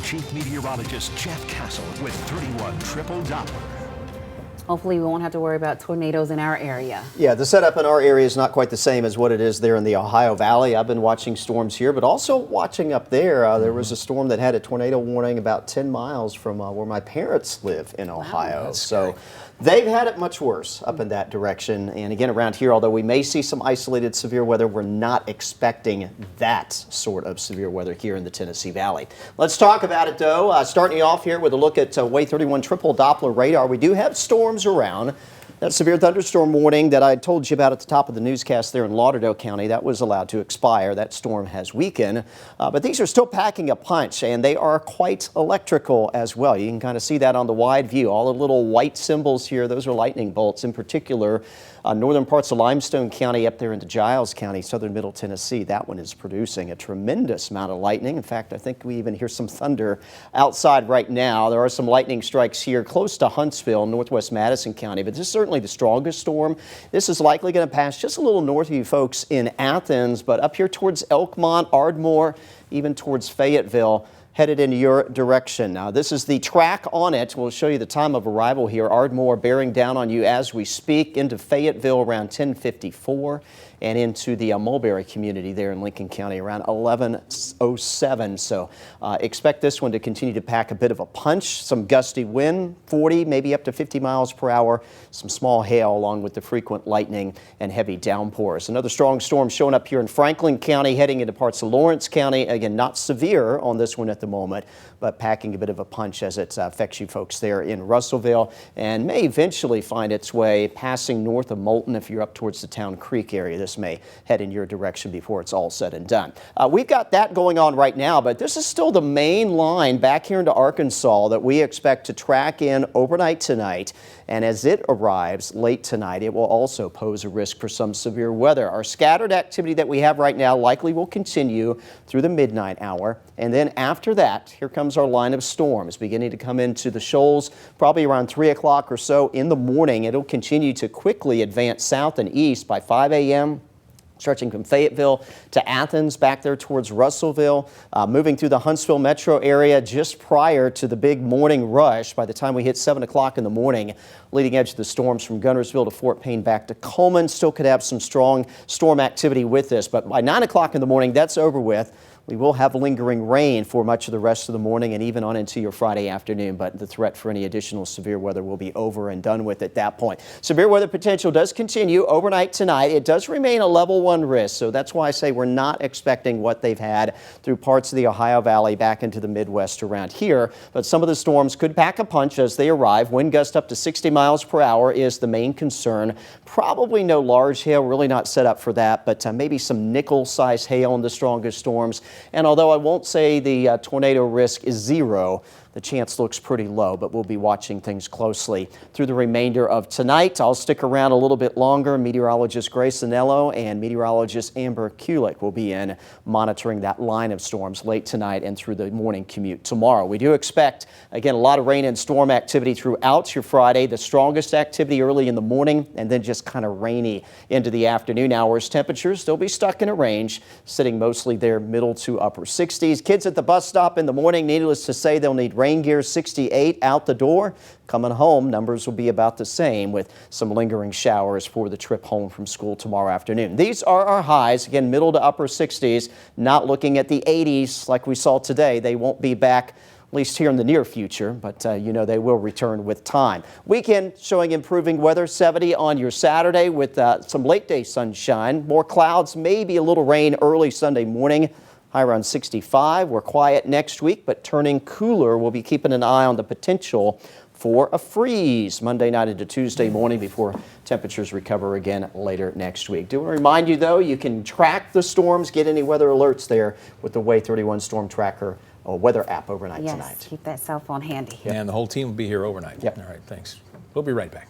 Chief Meteorologist Jeff Castle with 31 Triple Doppler. Hopefully we won't have to worry about tornadoes in our area. Yeah, the setup in our area is not quite the same as what it is there in the Ohio Valley. I've been watching storms here, but also watching up there. There was a storm that had a tornado warning about 10 miles from where my parents live in Ohio. Wow, so they've had it much worse up in that direction. And again, around here, although we may see some isolated severe weather, we're not expecting that sort of severe weather here in the Tennessee Valley. Let's talk about it, though. Starting off here with a look at Wave 31 Triple Doppler radar. We do have storms around. That severe thunderstorm warning that I told you about at the top of the newscast there in Lauderdale County, that was allowed to expire. That storm has weakened, but these are still packing a punch, and they are quite electrical as well. You can kind of see that on the wide view. All the little white symbols here, those are lightning bolts. In particular, northern parts of Limestone County up there into Giles County, southern middle Tennessee, that one is producing a tremendous amount of lightning. In fact, I think we even hear some thunder outside right now. There are some lightning strikes here close to Huntsville, northwest Madison County, but this is certainly the strongest storm. This is likely going to pass just a little north of you folks in Athens, but up here towards Elkmont, Ardmore, even towards Fayetteville, headed in your direction. Now, this is the track on it. We'll show you the time of arrival here. Ardmore bearing down on you as we speak into Fayetteville around 10:54 and into the Mulberry community there in Lincoln County around 11:07. So expect this one to continue to pack a bit of a punch. Some gusty wind, 40, maybe up to 50 miles per hour. Some small hail along with the frequent lightning and heavy downpours. Another strong storm showing up here in Franklin County, heading into parts of Lawrence County. Again, not severe on this one at the moment, but packing a bit of a punch as it affects you folks there in Russellville, and may eventually find its way passing north of Moulton if you're up towards the Town Creek area. This may head in your direction before it's all said and done. We've got that going on right now, but this is still the main line back here into Arkansas that we expect to track in overnight tonight. And as it arrives late tonight, it will also pose a risk for some severe weather. Our scattered activity that we have right now likely will continue through the midnight hour. And then after that, here comes our line of storms beginning to come into the shoals probably around 3 o'clock or so in the morning. It'll continue to quickly advance south and east by 5 a.m. stretching from Fayetteville to Athens, back there towards Russellville, moving through the Huntsville metro area just prior to the big morning rush. By the time we hit 7 o'clock in the morning, leading edge of the storms from Guntersville to Fort Payne back to Coleman still could have some strong storm activity with this, but by 9 o'clock in the morning, that's over with. We will have lingering rain for much of the rest of the morning and even on into your Friday afternoon, but the threat for any additional severe weather will be over and done with at that point. Severe weather potential does continue overnight tonight. It does remain a level 1 risk, so that's why I say we're not expecting what they've had through parts of the Ohio Valley back into the Midwest around here, but some of the storms could pack a punch as they arrive. Wind gust up to 60 miles per hour is the main concern. Probably no large hail, really not set up for that, but maybe some nickel-sized hail in the strongest storms. And although I won't say the tornado risk is 0, the chance looks pretty low, but we'll be watching things closely through the remainder of tonight. I'll stick around a little bit longer. Meteorologist Grace Anello and meteorologist Amber Kulik will be in monitoring that line of storms late tonight and through the morning commute tomorrow. We do expect, again, a lot of rain and storm activity throughout your Friday. The strongest activity early in the morning and then just kind of rainy into the afternoon hours. Temperatures still be stuck in a range, sitting mostly there middle to upper 60s. Kids at the bus stop in the morning, needless to say, they'll need rain gear. 68 out the door. Coming home, numbers will be about the same with some lingering showers for the trip home from school tomorrow afternoon. These are our highs, again, middle to upper 60s, not looking at the 80s like we saw today. They won't be back, at least here in the near future, but you know they will return with time. Weekend showing improving weather, 70 on your Saturday with some late day sunshine, more clouds, maybe a little rain early Sunday morning. High around 65. We're quiet next week, but turning cooler. We'll be keeping an eye on the potential for a freeze Monday night into Tuesday morning before temperatures recover again later next week. Do want to remind you, though, you can track the storms, get any weather alerts there with the Wave 31 Storm Tracker or weather app overnight tonight. Yes, keep that cell phone handy. And the whole team will be here overnight. Yep. All right, thanks. We'll be right back.